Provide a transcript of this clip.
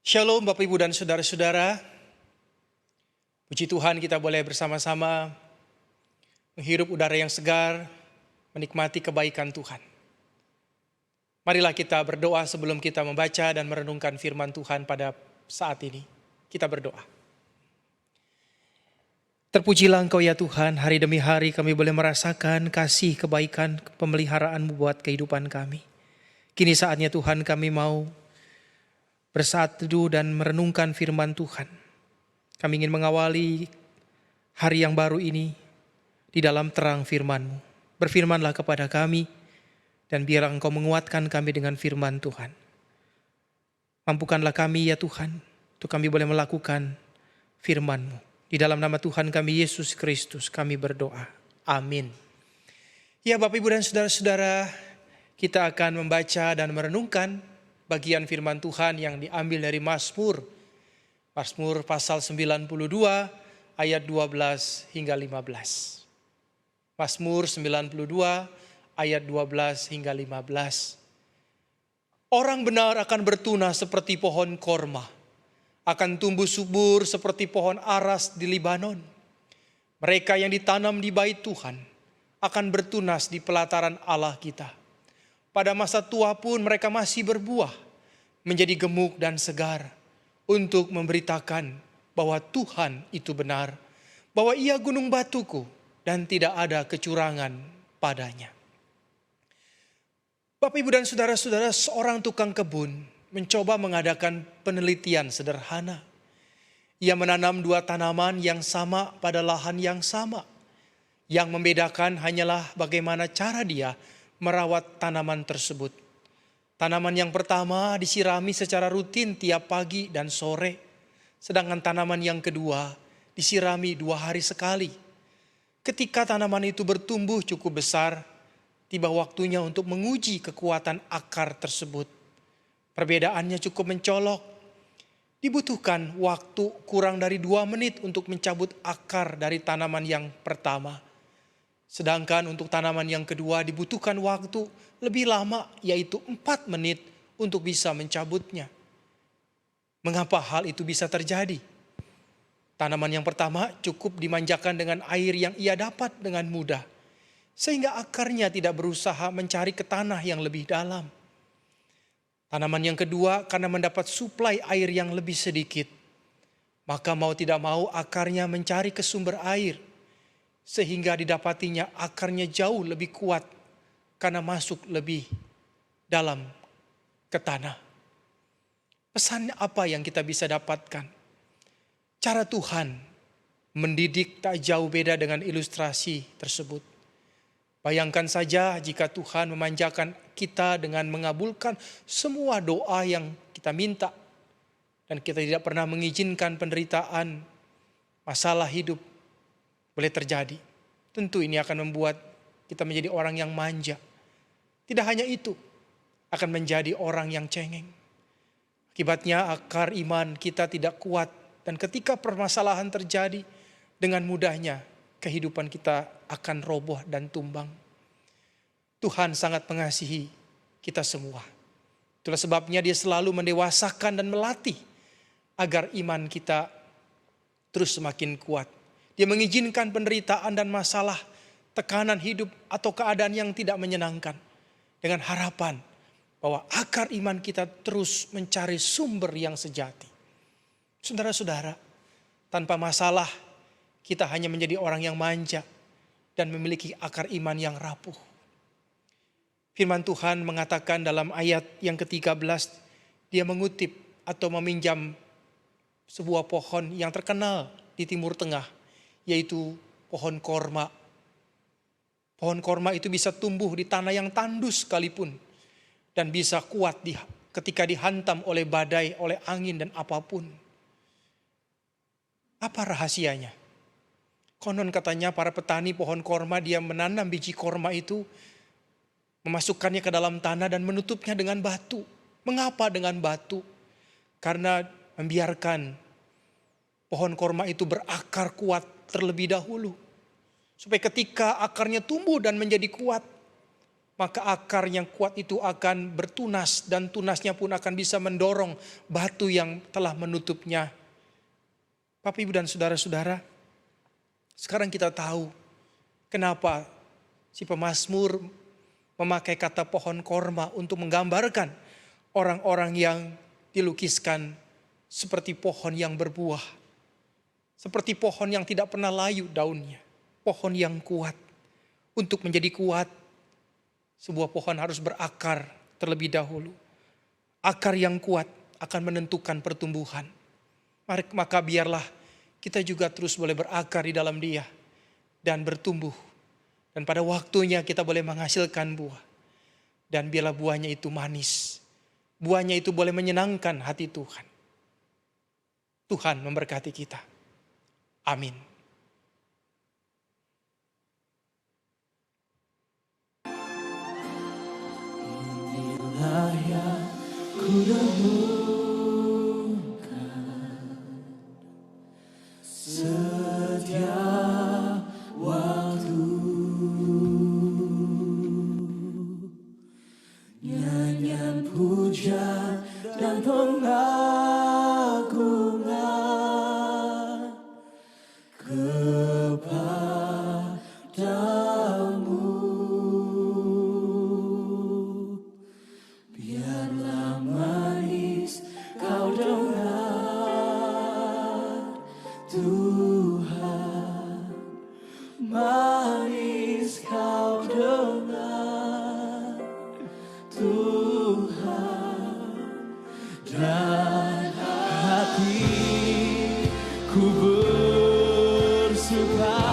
Shalom Bapak Ibu dan Saudara-saudara. Puji Tuhan kita boleh bersama-sama menghirup udara yang segar, menikmati kebaikan Tuhan. Marilah kita berdoa sebelum kita membaca dan merenungkan firman Tuhan pada saat ini. Kita berdoa. Terpujilah Engkau ya Tuhan, hari demi hari kami boleh merasakan kasih, kebaikan, pemeliharaan-Mu buat kehidupan kami. Kini saatnya Tuhan kami mau bersaat teduh dan merenungkan firman Tuhan. Kami ingin mengawali hari yang baru ini di dalam terang firman-Mu. Berfirmanlah kepada kami dan biar Engkau menguatkan kami dengan firman Tuhan. Mampukanlah kami ya Tuhan, untuk kami boleh melakukan firman-Mu. Di dalam nama Tuhan kami Yesus Kristus kami berdoa. Amin. Ya Bapak Ibu dan Saudara-saudara, kita akan membaca dan merenungkan bagian firman Tuhan yang diambil dari Mazmur pasal 92 ayat 12 hingga 15. Mazmur 92 ayat 12 hingga 15. Orang benar akan bertunas seperti pohon korma, akan tumbuh subur seperti pohon aras di Libanon. Mereka yang ditanam di bait Tuhan akan bertunas di pelataran Allah kita. Pada masa tua pun mereka masih berbuah, menjadi gemuk dan segar, untuk memberitakan bahwa Tuhan itu benar, bahwa Ia gunung batuku dan tidak ada kecurangan padanya. Bapak Ibu dan Saudara-saudara, seorang tukang kebun mencoba mengadakan penelitian sederhana. Ia menanam dua tanaman yang sama pada lahan yang sama. Yang membedakan hanyalah bagaimana cara dia merawat tanaman tersebut. Tanaman yang pertama disirami secara rutin tiap pagi dan sore. Sedangkan tanaman yang kedua disirami 2 hari sekali. Ketika tanaman itu bertumbuh cukup besar, tiba waktunya untuk menguji kekuatan akar tersebut. Perbedaannya cukup mencolok. Dibutuhkan waktu kurang dari 2 menit untuk mencabut akar dari tanaman yang pertama. Sedangkan untuk tanaman yang kedua dibutuhkan waktu lebih lama, yaitu 4 menit untuk bisa mencabutnya. Mengapa hal itu bisa terjadi? Tanaman yang pertama cukup dimanjakan dengan air yang ia dapat dengan mudah, sehingga akarnya tidak berusaha mencari ke tanah yang lebih dalam. Tanaman yang kedua karena mendapat suplai air yang lebih sedikit, maka mau tidak mau akarnya mencari ke sumber air, sehingga didapatinya akarnya jauh lebih kuat karena masuk lebih dalam ke tanah. Pesan apa yang kita bisa dapatkan? Cara Tuhan mendidik tak jauh beda dengan ilustrasi tersebut. Bayangkan saja jika Tuhan memanjakan kita dengan mengabulkan semua doa yang kita minta, dan kita tidak pernah mengizinkan penderitaan, masalah hidup boleh terjadi. Tentu ini akan membuat kita menjadi orang yang manja. Tidak hanya itu, akan menjadi orang yang cengeng. Akibatnya akar iman kita tidak kuat, dan ketika permasalahan terjadi, dengan mudahnya kehidupan kita akan roboh dan tumbang. Tuhan sangat mengasihi kita semua. Itulah sebabnya Dia selalu mendewasakan dan melatih agar iman kita terus semakin kuat. Dia mengizinkan penderitaan dan masalah, tekanan hidup atau keadaan yang tidak menyenangkan, dengan harapan bahwa akar iman kita terus mencari sumber yang sejati. Saudara-saudara, tanpa masalah kita hanya menjadi orang yang manja dan memiliki akar iman yang rapuh. Firman Tuhan mengatakan dalam ayat yang ke-13, Dia mengutip atau meminjam sebuah pohon yang terkenal di Timur Tengah, yaitu pohon korma. Pohon korma itu bisa tumbuh di tanah yang tandus sekalipun, dan bisa kuat ketika dihantam oleh badai, oleh angin dan apapun. Apa rahasianya? Konon katanya para petani pohon korma, dia menanam biji korma itu, memasukkannya ke dalam tanah dan menutupnya dengan batu. Mengapa dengan batu? Karena membiarkan pohon korma itu berakar kuat terlebih dahulu. Supaya ketika akarnya tumbuh dan menjadi kuat, maka akar yang kuat itu akan bertunas dan tunasnya pun akan bisa mendorong batu yang telah menutupnya. Bapak, Ibu, dan saudara-saudara, sekarang kita tahu kenapa si pemazmur memakai kata pohon korma untuk menggambarkan orang-orang yang dilukiskan seperti pohon yang berbuah. Seperti pohon yang tidak pernah layu daunnya. Pohon yang kuat. Untuk menjadi kuat, sebuah pohon harus berakar terlebih dahulu. Akar yang kuat akan menentukan pertumbuhan. Maka biarlah kita juga terus boleh berakar di dalam Dia dan bertumbuh. Dan pada waktunya kita boleh menghasilkan buah. Dan biarlah buahnya itu manis. Buahnya itu boleh menyenangkan hati Tuhan. Tuhan memberkati kita. Amin. Yang ku renungkan setiap waktu, nyanyian puja dan pengagungan kepadamu. Biarlah manis kau dengar, Tuhan, manis kau dengar, Tuhan, dan hatiku bersuka